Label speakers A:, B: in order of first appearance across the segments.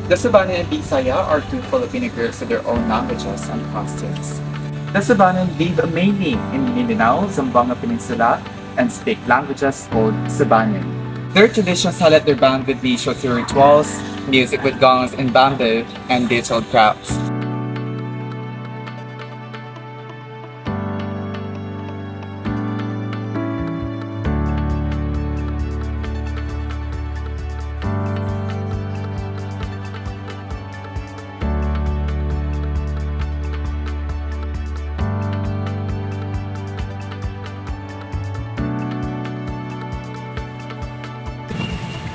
A: The Cebuano and Bisaya are two Filipino groups with their own languages and costumes. The Cebuano live mainly in Mindanao, Zamboanga Peninsula, and speak languages called Cebuano. Their traditions highlight their bond with the social rituals, music with gongs and bamboo, and detailed crafts.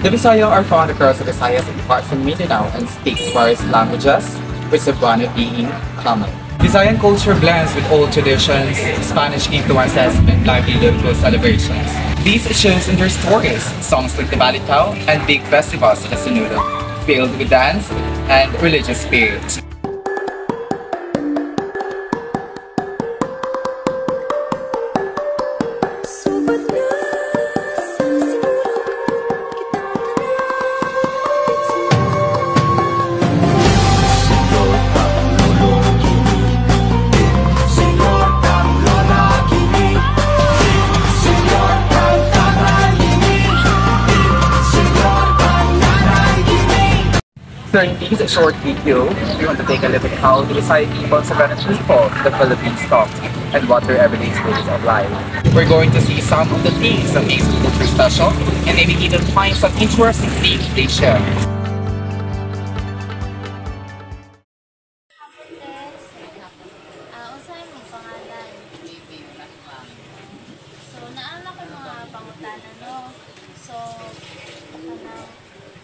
A: The Bisaya are found across the Visayas and parts of Mindanao and speaks various languages, with Cebuano being common. Visayan culture blends with old traditions, Spanish influences, and lively local celebrations. These shows in their stories, songs like the Balitao and big festivals like the Sinudo, filled with dance and religious spirit. So in this short video, we want to take a look at how the Visayas people, Cebuano people, the Philippines talk and what their everyday stages of life. We're going to see some of the things that makes culture special and maybe even find some interesting things they share.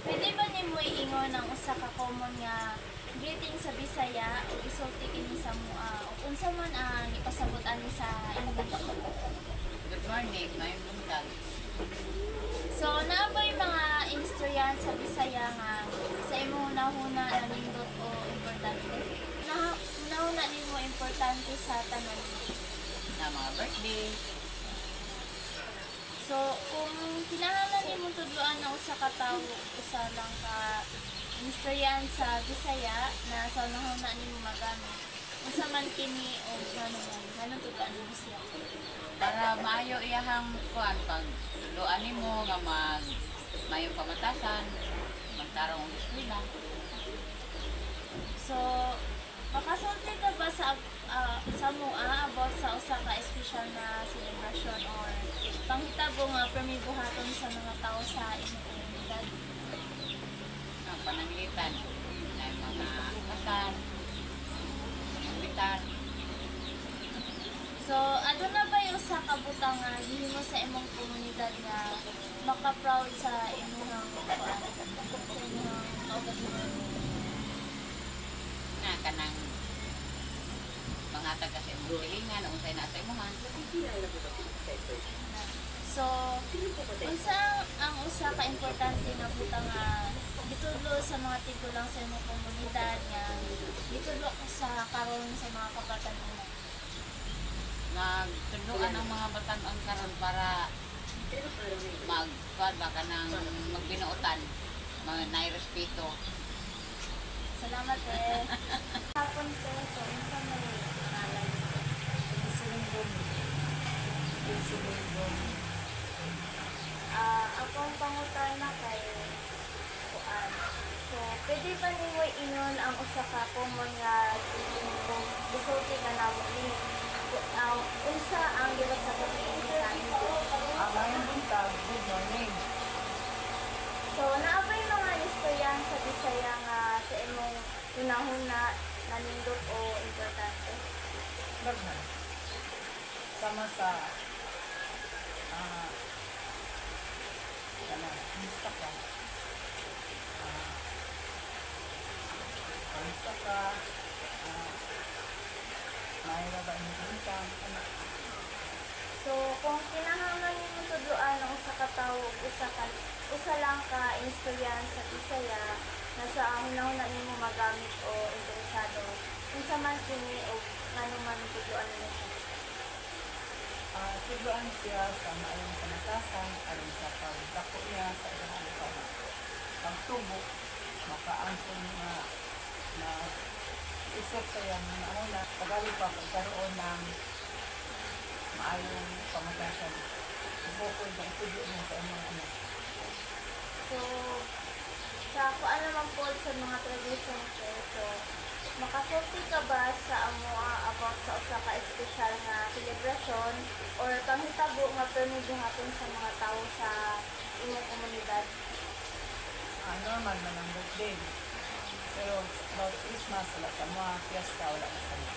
B: Pwede ba nimo iingon ang usa ka common nga greeting sa Bisaya ug isulti kini sa mua ug unsa man ang ipasabot-an ni sa English?
C: Good morning, may buntag.
B: So naabay mga istoryan sa Bisaya nga sa imong hunahuna nanindot o importante? Nahuna nimo importante sa tanan
C: Na mga birthday.
B: So, kung kinahanglan nimo tudloan na usa ka tawo, usa lang ka istoryan sa Bisaya na sa nahuna nimo magamit. Unsa man kini o ganun tudloan nimo siya.
C: Para maayo iyahang kuan pag luan nimo nga mayong pamatasan, magtarong og eskwela.
B: So, makasulti ka ba sa mua about sa usa ka special na celebration or panghitabo nga permibuhaton sa mga tao sa imong komunidad?
C: Ang pananglitan na mga kasal, bitar.
B: So, ano na ba yung usa ka butang nga gihimo sa imong komunidad nga maka-proud sa imong kaugalingon?
C: Na kanang pangatag kasi imong pilingan unsay na sa imuhan.
B: So, unsa ang usa ka importante nga butang nga gitudlo sa mga tigulang sa imong komunidad nga gitudlo sa karon sa mga kabatan-anan?
C: Nagtudloan ang mga batan-on karon para magkuan ba kanang magbinuotan, respeto.
B: Salamat eh. Hapon ko, so unsa may pangalan? Akong pangutana kay kuan. So, pwede ba nimo ingon ang usa ka common nga gisulti ka namo ni unsa ang gibat sa pagkain?
C: Mayong buntag, good morning.
B: So, naabay mga istoryan sa Bisaya nga sa imong hunahuna nanindot o importante?
D: Normal. Sama sa kamusta ka? Kamusta ka? Mayroon ba yung income?
B: So, kung kinahanglan nimo tudloan ang usa ka tawo, usa lang ka istoryan sa Bisaya na sa hunahuna nimo magamit o interesado, unsa man kini o ngano man tudloan nimo siya?
D: Tudloan siya sa maayong panatasan aron sa pagdako niya sa ilang pagtubo makaangkon na isip sa yan na ano na tagali pa pagkaroon ng maayong pamatasan. Bukod na ituloy mo sa mga anak.
B: So, sa kung ano naman po sa mga tradition ko, so, makasulti ka ba sa amoa about sa usa ka espesyal nga celebration or panghitabo nga permido haton sa mga tao sa inyong komunidad?
D: Normal man ang birthday. Pero about Christmas, wala sa mga fiesta, wala na sa mga.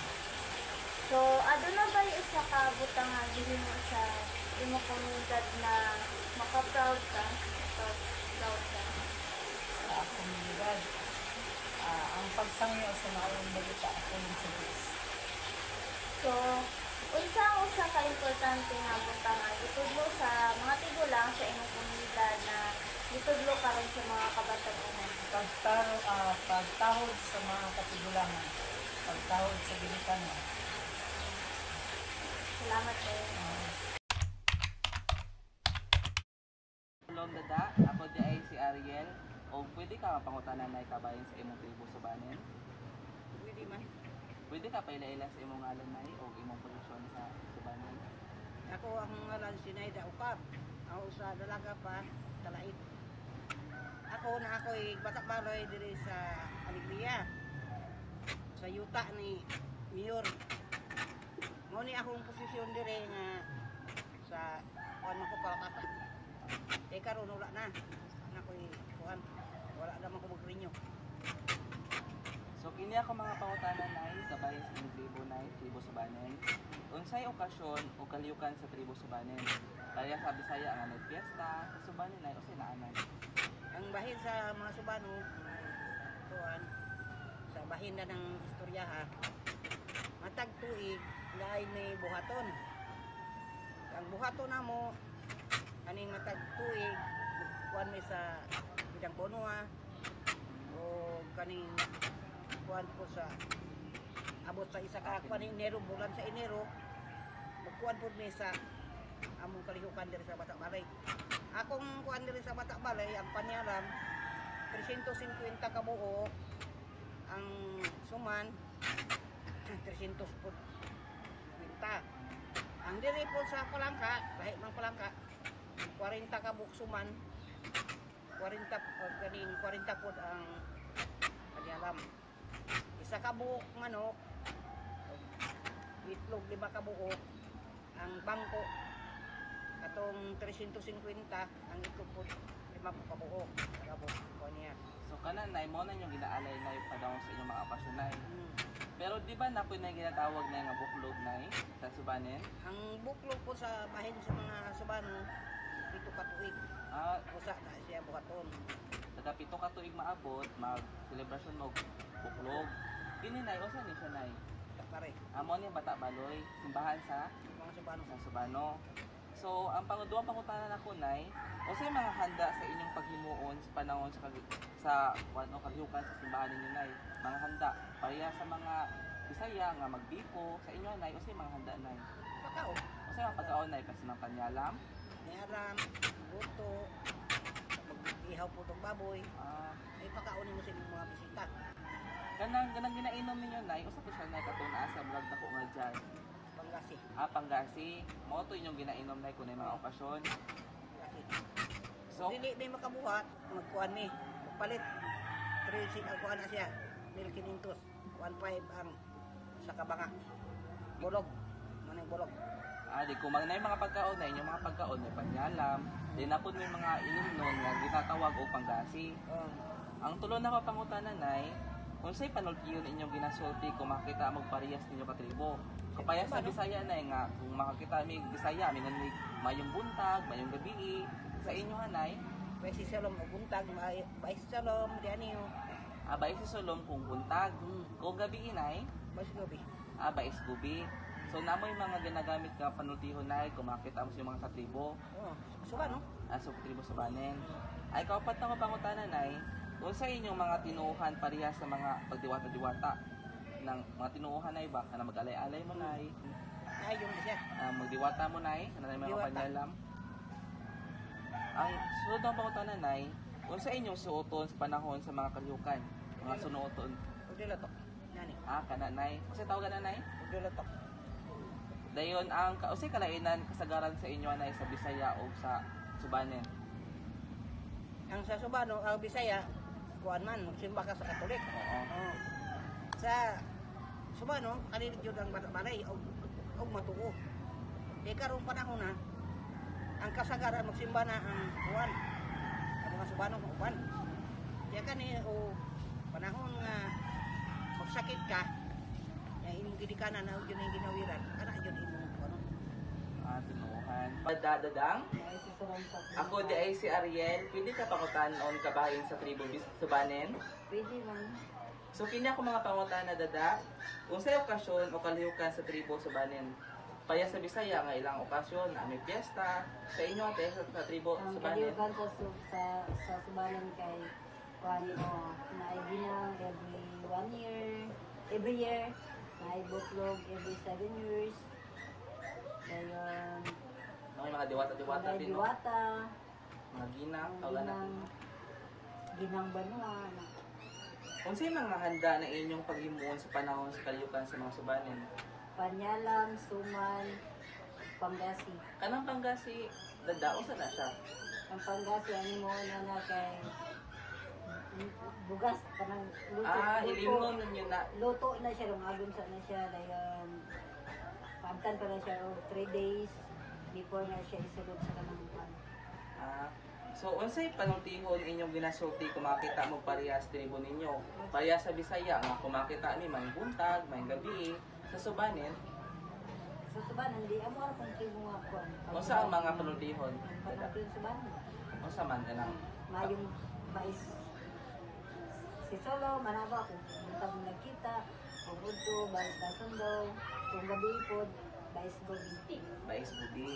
B: So, ano na ba yung isa ka butang nga gihimo sa imong komunidad na maka-proud ka? Proud ka?
D: Sa komunidad, ang pagsangyo sa maayong balita ako ng sa Diyos.
B: So, unsa ang usa ka importante nga butang nga gitudlo sa mga tigulang sa imong komunidad na gitudlo karon sa mga kabatanuhan?
D: Pagtahod sa mga katigulangan, pagtahod sa ginikanan.
B: Salamat kayo.
E: Hello dada, ako di ay si Ariel. O pwede ka mapangutanan na ikabayan sa imong tribo subanen?
D: Pwede man.
E: Pwede ka paila-ila sa imong ngalan na o imong posisyon sa subanen?
F: Ako ang ngalan si Naida Ukab. Ako sa dalaga pa, talait. Ako na ako'y batak baloy diri sa Alegria. Sa yuta ni Mayor. Mo ni akong posisyon diri nga sa kuan ko palakata. Kay karon wala na. Ako'y kuan wala naman ko magrinyo.
E: So kini ako mga pangutanan na kabayan sa imong tribo na tribo subanen. Unsay okasyon o kaliyukan sa tribo subanen? Kaya sa Bisaya ang anay fiesta, sa subanen ay o sinaanan.
F: Ang bahin sa mga Subano, kuan sa bahin na ng istorya ha. Matag tuig lain ni buhaton. Ang buhaton namo kaning matag tuig kuan mi sa bidang bono ha. O kaning kuan po sa abot sa isa ka kuan Enero, bulan sa Enero. Magkuan po mi sa among kalihukan diri sa Batak Balay. Akong kuan diri sa Batak Balay ang panyaram 350 ka buo ang suman 300 po kwinta. Ang diri po sa Palangka, lahi mang Palangka 40 ka buok suman 40 kaning 40 po ang panyaram. Isa ka buok manok itlog 5 ka buok ang bangko atong 350 ang itlog po 5 ka buok ko niya.
E: So kanan na mo na yung ginaalay na yung padawong sa inyong mga okasyon na Pero di ba na po na ginatawag na nga buklog na sa subanen?
F: Ang buklog po sa bahin sa mga Subano dito ka tuig. Usa na siya buhaton.
E: Taga 7 ka tuig maabot, mag-celebration mo buklog. Kini na, o saan ni siya na
F: Takare.
E: Amo ni Bata Baloy, simbahan sa
F: Mga Subano
E: sa Subano. So, ang panguduang pangutanan ako nay, o sa mga handa sa inyong paghimuon sa panahon sa kalihukan sa simbahan ninyo nay, mga handa pareha sa mga Bisaya nga magbiko sa inyo nay, o sa mga handa nay.
F: Kakao.
E: O sa mga pagkaon nay kasi ng panyalam,
F: Niaram, buto, mag-ihaw po ng baboy. Ay pakaunin mo sa inyong mga bisita.
E: ganang ginainom ninyo nay, o sa special nay katuna sa vlog na ko nga dyan.
F: Panggasi.
E: Panggasi, mo to inyong ginainom nay kunay mga okasyon.
F: Panggasi.
E: So,
F: Dili may makabuhat, magkuhan mi. Magpalit. 3 ang kuhan na siya. 1,500. 1,500 ang sa kabanga. Bulog. Manay bulog.
E: di kumagnay mga pagkaon na inyong mga pagkaon may panyalam, di na po may mga ilimnon nga gitatawag o panggasi. Ang tulo na kapangutanan ay kung sa'y panultiyon inyong ginasulti kung makita magparehas ninyo katribo. Kapaya sa Bisaya na nga kung makakita may Bisaya, may nanig mayong buntag, mayong gabi, sa inyo hanay,
F: Bay si Salom o buntag, bay si Salom, diyan niyo.
E: abay si Solom kung buntag, kung gabi inay,
F: Bay si Gobi.
E: abay is gubi. So namoy mga ginagamit nga panultihon na kung makita mo sa mga katribo.
F: Suba no?
E: So katribo sa banen. Ay kaupat na kapangutanan ay kung sa inyong mga tinuuhan pareha sa mga pagdiwata-diwata ng mga tinuuhan ay ba na mag-alay-alay mo na
F: Ay, yung siya.
E: magdiwata mo na na mga
F: Diwata.
E: panyalam. Ang sunod ng pangutanan ay Kung sa inyong suoton sa panahon sa mga kalihukan, mga sunuoton.
F: Udila to. Nani.
E: Kananay. Kasi tawag kananay?
F: Udila to.
E: Dayon ang kausay kalainan kasagaran sa inyo anay sa Bisaya o sa Subanen.
F: Ang sa Subano, ang Bisaya, kuan man, magsimba ka sa Katolik.
E: Oo.
F: Oh. Sa Subano, kanilid yun ang balay o matuo. Di karong panahon na, ang kasagaran magsimba na ang kuan. Ang mga Subano kuan. Kaya kani o panahon nga magsakit ka, yung imong gidikanan na yun yung ginawiran, kana yun imong ano.
E: Tinuhan. Padadadang? Ako di ay si Ariel. Pwede ka pangutanon kabahin sa tribo Subanen?
B: Pwede man.
E: So kini ako mga pangutan na dada. Kung sa okasyon o kalihukan sa tribo Subanen, paya sa Bisaya nga ilang okasyon na may piyesta sa inyo ate sa tribo
G: Ang
E: Subanen.
G: kaliukan sa Subanen kay kuano na ginang every year, na butlog every 7 years. Dayon,
E: May mga diwata-diwata
G: mga
E: din, no?
G: diwata,
E: Mga ginang,
G: ang
E: tawagan natin.
G: ginang banwa.
E: Kung sa'yo mga handa na inyong paghimuon sa panahon sa kalihukan sa mga Subanen,
G: Panyalam, suman, panggasi.
E: kanang panggasi, dada, usa na siya.
G: Ang panggasi, ano mo na kay bugas, kanang luto.
E: Ilimnon ninyo na.
G: Luto na siya, lumagon sa na siya, dayon pagkan pa na siya 3 days before na siya isulod sa kanang pan.
E: So, unsay panultihon inyong ginasulti kung makita mo parehas tribo ninyo? Parehas sa Bisaya, nga kung makita ni may buntag, may gabi, sa Subanen,
G: Sa Subanen, di amo ara kung tribo nga kuan.
E: unsa ang mga panultihon?
G: Panultihon sa Subanen.
E: Unsa man kanang
G: Mayong mais. Si Solo, manaba ko. Buntag mo nagkita, kung udto, bais na sundo, kung gabi po, bais gobi.
E: bais budi.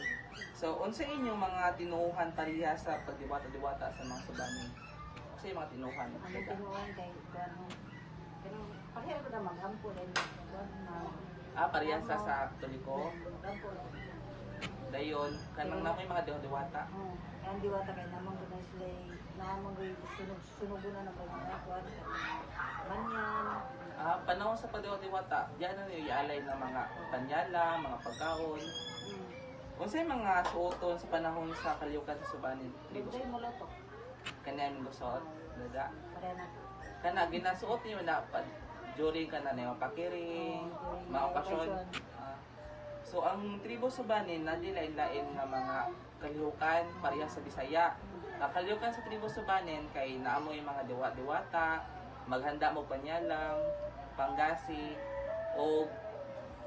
E: So, unsa inyong mga tinuuhan parehas sa pagdiwata-diwata sa mga Subanen? Unsa yung mga tinuuhan?
G: Ang tinuan kay kuan mo. Pero pareho ko na magampo din. Kuan na.
E: Parehas sa Katoliko.
G: Magampo.
E: Dayon, kanang namoy mga diwata.
G: Ang diwata kay namang ko na sila namang ko sunog na ng mga kuan. Banyan.
E: Panahon sa pagdiwata, diyan na niyo ialay ng mga panyala, mga pagkaon. Unsa yung mga suoton sa panahon sa kalihukan sa Subanen?
G: Libre mo loto.
E: Kanang gusot, dada.
G: Pareho na.
E: Kana ginasuot niyo na during kana na pakiring, mga okasyon. So ang tribo Subanen na lain-lain nga mga kalihukan pareha sa Bisaya. Kalihukan sa tribo Subanen kay naamoy mga diwata, maghanda mo panyalang, panggasi o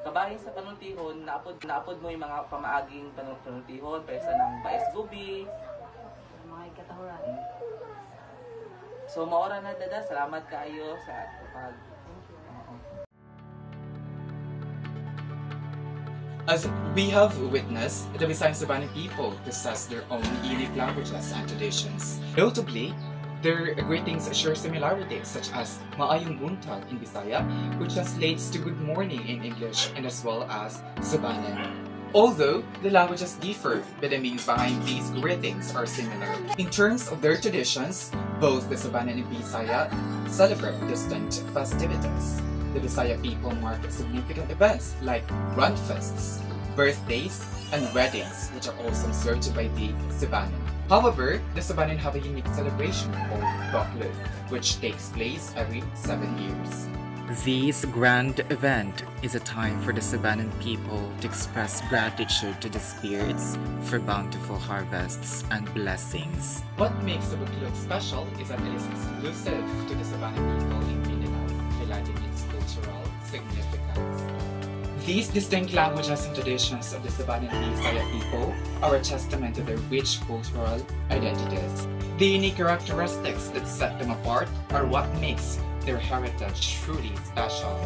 E: kabahin sa panultihon, naapod mo yung mga pamaaging panultihon, pesa ng bais gubi.
G: Mga ikatahuran.
E: So maora na dada, salamat kaayo sa pag
A: As we have witnessed, the Visayan Subanen people possess their own unique languages and traditions. Notably, their greetings share similarities such as Maayong Buntag in Bisaya, which translates to good morning in English, and as well as Subanen. Although the languages differ, but the meaning behind these greetings are similar. In terms of their traditions, both the Subanen and Bisaya celebrate distinct festivities. The Bisaya people mark significant events like grand fests, birthdays, and weddings, which are also observed by the Subanen. However, the Subanen have a unique celebration called Baklug, which takes place every 7 years.
H: This grand event is a time for the Subanen people to express gratitude to the spirits for bountiful harvests and blessings.
A: What makes the Baklug special is that it is exclusive to the Subanen people in Mindanao, highlighting its cultural significance. These distinct languages and traditions of the Subanen and Bisaya people are a testament to their rich cultural identities. The unique characteristics that set them apart are what makes their heritage truly special.